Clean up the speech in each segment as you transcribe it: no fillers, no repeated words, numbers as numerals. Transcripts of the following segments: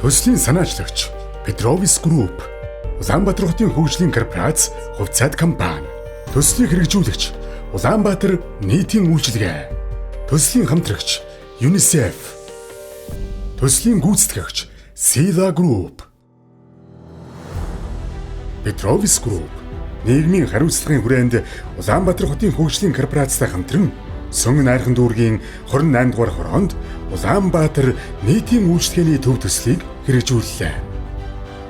Төслийн санаачлагч Петровис Групп, Улаанбаатар хотын хөгжлийн корпорац хувьцаат компани, төслийг хэрэгжүүлэгч Улаанбаатар нийтийн үйлчилгээ, төслийн хамтрагч ЮНИСЕФ, төслийн гүйцэтгэгч Сила Групп. Петровис Групп нийгмийн хариуцлагын хүрээнд Улаанбаатар хотын хөгжлийн корпорацтай хамтран Сонгон найрхан дүүргийн 28 дугаар хороонд Улаанбаатар нийтийн үйлчлэгээний төв төслийг хэрэгжүүллээ.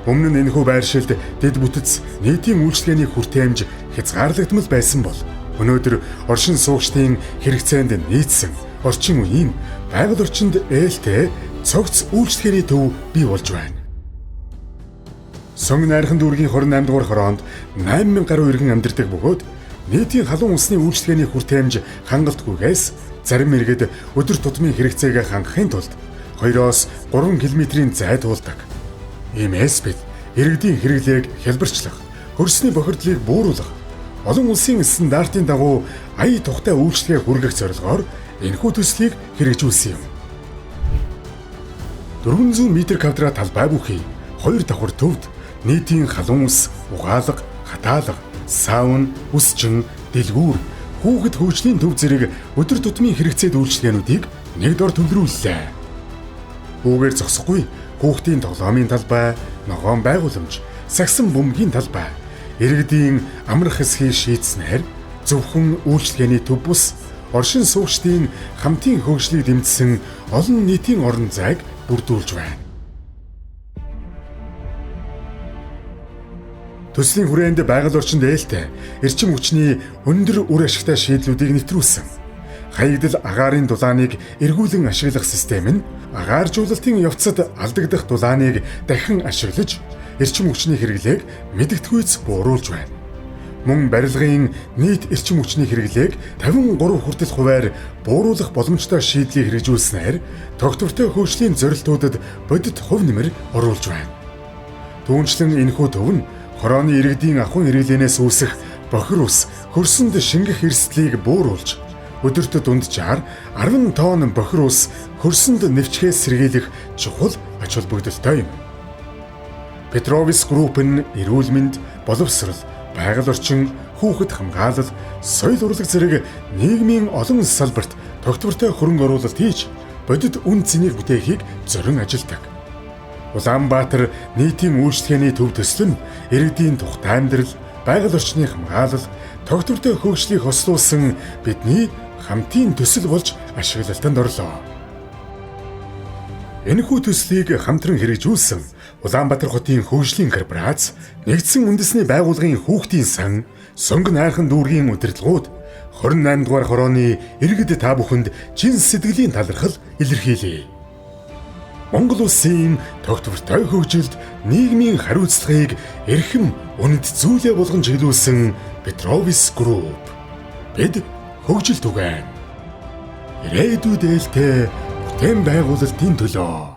Өмнө нь энэхүү байршилд дэд бүтэц нийтийн үйлчлэгээний хүртээмж хязгаарлагдмал байсан бол өнөөдөр оршин суугчдын хэрэгцээнд нийцсэн орчин үеийн байгаль орчинд ээлтэй цогц үйлчлэгээний төв бий болж байна. Сонгон найрхан дүүргийн 28 дугаар хороонд 8000 гаруй иргэн амьдардаг бөгөөд нийтийн халуун усны үйлчлэгээний хүртээмж хангалтгүйгээс зарим иргэд өдөр тутмын хэрэгцээгээ хангахын тулд 2-3 км-ийн зай туулдаг. Иймээс бид иргэдийн хэрэглээг хялбарчлах, хөрсний бохирдлыг бууруулах, олон улсын стандартын дагуу ая тухтай үйлчлэгээ хүргэх зорилгоор энэхүү төслийг хэрэгжүүлсэн юм. 400 м2 талбай бүхий 2 давхар төвд нийтийн халуун ус, угаалга, хатаалга, саун, үсчин, дэлгүүр, хүүхэд хөгжлийн төв зэрэг өдөр тутмын хэрэгцээд үйлчлэгээнүүдийг нэг дор төвлөрүүллээ. Үүгээр зогсохгүй хүүхдийн тоглоомын талбай, ногоон байгууламж, сагсан бөмбөгийн талбай, иргэдийн амрах хэсгийг шийдснээр зөвхөн үйлчлэгээний төв бус оршин суугчдын хамтын хөгжлийг дэмжсэн олон нийтийн орон зайг бүрдүүлж байна. Төслийн хүрээнд байгаль орчинд ээлтэй эрчим хүчний өндөр үр ашигтай шийдлүүдийг нэвтрүүлсэн. Хаягдал агаарын дулааныг эргүүлэн ашиглах систем нь агааржуулалтын явцад алдагдах дулааныг дахин ашиглаж эрчим хүчний хэрэглээг мэдэгдэхүйц бууруулж байна. Мөн барилгын нийт эрчим хүчний хэрэглээг 53% хүртэл хувиар бууруулах боломжтой шийдлийг хэрэгжүүлснээр тогтвортой хөгжлийн зорилтуудад бодит хувь нэмэр оруулж байна. Түүнчлэн энэхүү төв нь хорооны иргэдийн ахуйн хэрэглэнээс үүсэх бохир ус, хөрсөнд шингэх эрсдлийг бууруулж өдөрт дунджаар 10 тонн бохир ус хөрсөнд нэвчхээс сэргийлэх чухал ач холбогдолтой юм. Петровис Групп нь эрүүл мэнд, боловсрол, байгаль орчин, хүүхэд хамгаалал, соёл урлаг зэрэг нийгмийн олон салбарт тогтвортой хөрөнгө оруулалт хийж бодит үн цэнийг бүтээхийг зорин ажилдаг. Улаанбаатар нийтийн үйлчлэгээний төв төсөл нь иргэдийн тухтай амьдрал, байгаль орчны хамгаалал, тогтвортой хөгжлийг хослуулсан бидний хамтын төсөл болж ашиглалтанд орлоо. Энэхүү төслийг хамтран хэрэгжүүлсэн Улаанбаатар хотын хөгжлийн корпорац, нэгдсэн үндэсний байгууллагын хүүхдийн сан, Сонгон найрхан дүүргийн удирдлагууд 28 дугаар хорооны иргэд та бүхэнд чин сэтгэлийн талархал илэрхийлье. Монгол улсын тогтвортой хөгжилд нийгмийн хариуцлагыг эрхэм үнэт зүйлээ болгон чиглүүлсэн Петровис Групп. Бид хөгжил түгээн. Ирээдүйд ээлтэй бүтээн байгуулалтын төлөө.